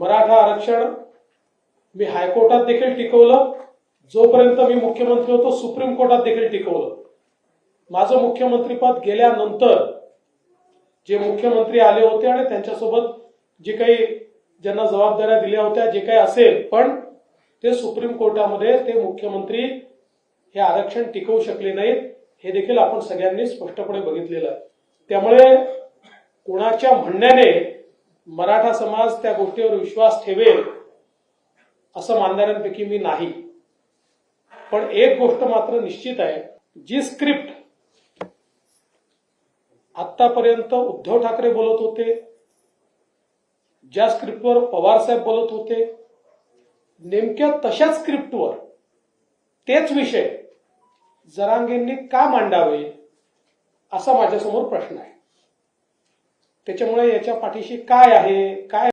मराठा आरक्षण मी हायकोर्टात देखील टिकवलं, जोपर्यंत मी मुख्यमंत्री होतो सुप्रीम कोर्टात देखील टिकवलं. माझं मुख्यमंत्रीपद गेल्यानंतर जे मुख्यमंत्री आले होते आणि त्यांच्यासोबत जे काही ज्यांना जबाबदाऱ्या दिल्या होत्या जे काही असेल, पण ते सुप्रीम कोर्टामध्ये ते मुख्यमंत्री हे आरक्षण टिकवू शकले नाहीत, हे देखील आपण सगळ्यांनी स्पष्टपणे बघितलेलं आहे. त्यामुळे कोणाच्या म्हणण्याने मराठा समाज त्या गोष्टीवर विश्वास ठेवेल असं मानणाऱ्यांपैकी मी नाही. पण एक गोष्ट मात्र निश्चित आहे, जी स्क्रिप्ट आतापर्यंत उद्धव ठाकरे बोलत होते, ज्या स्क्रिप्टवर पवार साहेब बोलत होते, नेमक्या तशाच स्क्रिप्टवर तेच विषय जरांगेंनी का मांडावे असा माझ्यासमोर प्रश्न आहे. त्याच्यामुळे याच्या पाठीशी काय आहे, काय